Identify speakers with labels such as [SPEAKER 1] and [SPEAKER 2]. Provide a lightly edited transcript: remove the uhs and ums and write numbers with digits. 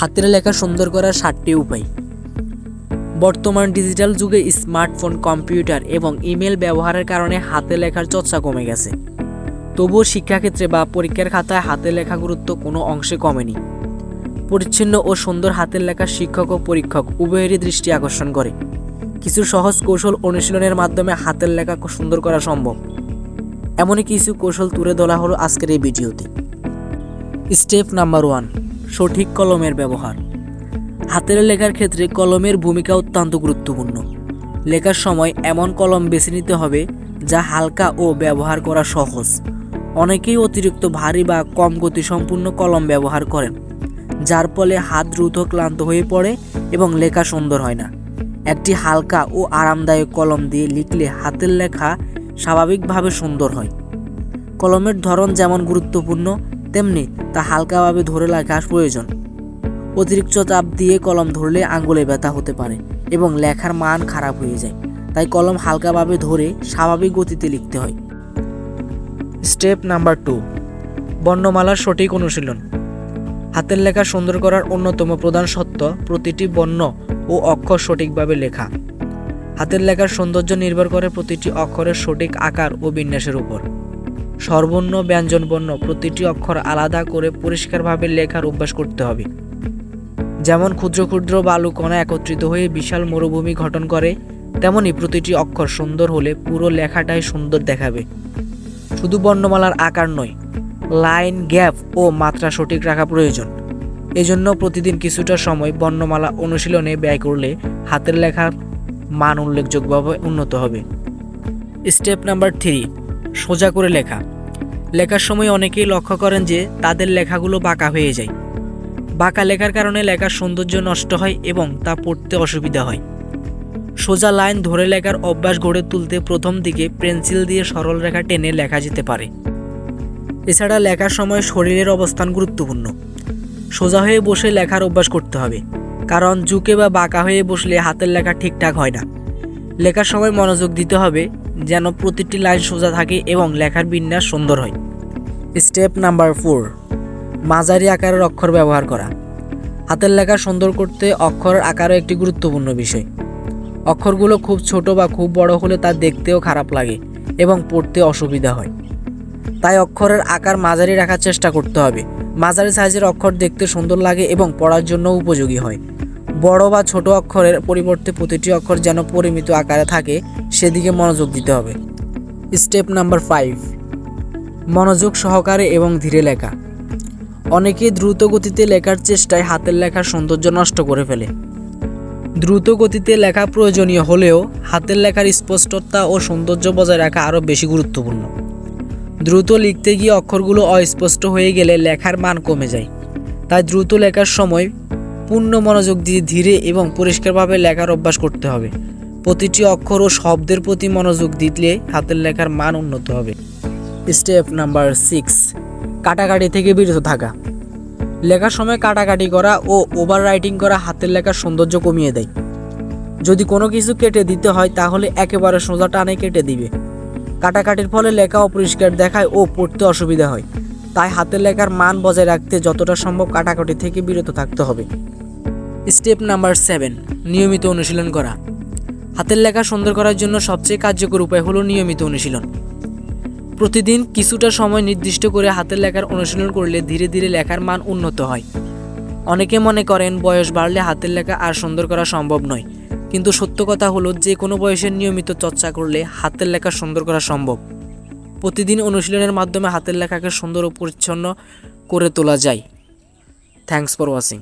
[SPEAKER 1] হাতের লেখা সুন্দর করার 7টি উপায়। বর্তমান ডিজিটাল যুগে স্মার্টফোন, কম্পিউটার এবং ইমেল ব্যবহারের কারণে হাতের লেখার চর্চা কমে গেছে। তবুও শিক্ষাক্ষেত্রে বা পরীক্ষার খাতায় হাতের লেখা গুরুত্ব কোনো অংশে কমেনি। পরিচ্ছন্ন ও সুন্দর হাতের লেখা শিক্ষক ও পরীক্ষক উভয়েরই দৃষ্টি আকর্ষণ করে। কিছু সহজ কৌশল অনুশীলনের মাধ্যমে হাতের লেখা সুন্দর করা সম্ভব। এমনই কিছু কৌশল তুলে ধরা হলো আজকের এই ভিডিওতে। স্টেপ নাম্বার 1, সঠিক কলমের ব্যবহার। হাতের লেখার ক্ষেত্রে কলমের ভূমিকা অত্যন্ত গুরুত্বপূর্ণ। লেখার সময় এমন কলম বেছে নিতে হবে যা হালকা ও ব্যবহার করা সহজ। অনেকেই অতিরিক্ত ভারী বা কম গতিসম্পন্ন কলম ব্যবহার করেন, যার ফলে হাত দ্রুত ক্লান্ত হয়ে পড়ে এবং লেখা সুন্দর হয় না। একটি হালকা ও আরামদায়ক কলম দিয়ে লিখলে হাতের লেখা স্বাভাবিকভাবে সুন্দর হয়। কলমের ধরন যেমন গুরুত্বপূর্ণ, তেমনি তা হালকাভাবে ধরে লেখার প্রয়োজন। অতিরিক্ত চাপ দিয়ে কলম ধরলে আঙ্গুলে ব্যথা হতে পারে এবং লেখার মান খারাপ হয়ে যায়। তাই কলম হালকাভাবে ধরে স্বাভাবিক গতিতে লিখতে হয়। স্টেপ নাম্বার 2, বর্ণমালার সঠিক অনুশীলন। হাতের লেখা সুন্দর করার অন্যতম প্রধান সত্য প্রতিটি বর্ণ ও অক্ষর সঠিকভাবে লেখা। হাতের লেখার সৌন্দর্য নির্ভর করে প্রতিটি অক্ষরের সঠিক আকার ও বিন্যাসের উপর। স্বরবর্ণ, ব্যঞ্জনবর্ণ প্রতিটি অক্ষর আলাদা করে পরিষ্কারভাবে লেখার অভ্যাস করতে হবে। যেমন ক্ষুদ্র ক্ষুদ্র বালুকণা একত্রিত হয়ে বিশাল মরুভূমি গঠন করে, তেমনি প্রতিটি অক্ষর সুন্দর হলে পুরো লেখাটাই সুন্দর দেখাবে। শুধু বর্ণমালার আকার নয়, লাইন, গ্যাপ ও মাত্রা সঠিক রাখা প্রয়োজন। এজন্য প্রতিদিন কিছুটা সময় বর্ণমালা অনুশীলনে ব্যয় করলে হাতের লেখার মান উল্লেখযোগ্যভাবে উন্নত হবে। স্টেপ নাম্বার 3, সোজা করে লেখা। লেখার সময় অনেকেই লক্ষ্য করেন যে তাদের লেখাগুলো বাঁকা হয়ে যায়। বাঁকা লেখার কারণে লেখার সৌন্দর্য নষ্ট হয় এবং তা পড়তে অসুবিধা হয়। সোজা লাইন ধরে লেখার অভ্যাস গড়ে তুলতে প্রথম দিকে পেন্সিল দিয়ে সরল রেখা টেনে লেখা যেতে পারে। এছাড়া লেখার সময় শরীরের অবস্থান গুরুত্বপূর্ণ। সোজা হয়ে বসে লেখার অভ্যাস করতে হবে, কারণ ঝুঁকে বা বাঁকা হয়ে বসলে হাতের লেখা ঠিকঠাক হয় না। লেখার সময় মনোযোগ দিতে হবে যেন প্রতিটি লাইন সোজা থাকে এবং লেখার বিন্যাস সুন্দর হয়। স্টেপ নাম্বার 4, মাঝারি আকারের অক্ষর ব্যবহার করা। হাতের লেখা সুন্দর করতে অক্ষরের আকারও একটি গুরুত্বপূর্ণ বিষয়। অক্ষরগুলো খুব ছোট বা খুব বড় হলে তা দেখতেও খারাপ লাগে এবং পড়তে অসুবিধা হয়। তাই অক্ষরের আকার মাঝারি রাখার চেষ্টা করতে হবে। মাঝারি সাইজের অক্ষর দেখতে সুন্দর লাগে এবং পড়ার জন্য উপযোগী হয়। বড় বা ছোট অক্ষরের পরিবর্তে প্রতিটি অক্ষর যেন পরিমিত আকারে থাকে সেদিকে মনোযোগ দিতে হবে। স্টেপ নাম্বার 5, মনোযোগ সহকারে এবং ধীরে লেখা। অনেকেই দ্রুত গতিতে লেখার চেষ্টায় হাতের লেখার সৌন্দর্য নষ্ট করে ফেলে। দ্রুত গতিতে লেখা প্রয়োজনীয় হলেও হাতের লেখার স্পষ্টতা ও সৌন্দর্য বজায় রাখা আরও বেশি গুরুত্বপূর্ণ। দ্রুত লিখতে গিয়ে অক্ষরগুলো অস্পষ্ট হয়ে গেলে লেখার মান কমে যায়। তাই দ্রুত লেখার সময় পূর্ণ মনোযোগ দিয়ে ধীরে এবং পরিষ্কারভাবে লেখার অভ্যাস করতে হবে। প্রতিটি অক্ষর ও শব্দের প্রতি মনোযোগ দিলে হাতের লেখার মান উন্নত হবে। স্টেপ নাম্বার 6, কাটাকাটি থেকে বিরত থাকা। লেখার সময় কাটাকাটি করা ও ওভার রাইটিং করা হাতের লেখার সৌন্দর্য কমিয়ে দেয়। যদি কোনো কিছু কেটে দিতে হয় তাহলে একেবারে সোজা টানে কেটে দিবে। কাটাকাটির ফলে লেখা অপরিষ্কার দেখায় ও পড়তে অসুবিধা হয়। তাই হাতের লেখার মান বজায় রাখতে যতটা সম্ভব কাটাকাটি থেকে বিরত থাকতে হবে। স্টেপ নাম্বার 7, নিয়মিত অনুশীলন করা। হাতের লেখা সুন্দর করার জন্য সবচেয়ে কার্যকর উপায় হলো নিয়মিত অনুশীলন। প্রতিদিন কিছুটা সময় নির্দিষ্ট করে হাতের লেখার অনুশীলন করলে ধীরে ধীরে লেখার মান উন্নত হয়। অনেকে মনে করেন বয়স বাড়লে হাতের লেখা আর সুন্দর করা সম্ভব নয়, কিন্তু সত্য কথা হলো যে কোনো বয়সের নিয়মিত চর্চা করলে হাতের লেখা সুন্দর করা সম্ভব। প্রতিদিন অনুশীলনের মাধ্যমে হাতের লেখাকে সুন্দর ও পরিচ্ছন্ন করে তোলা যায়। Thanks for watching.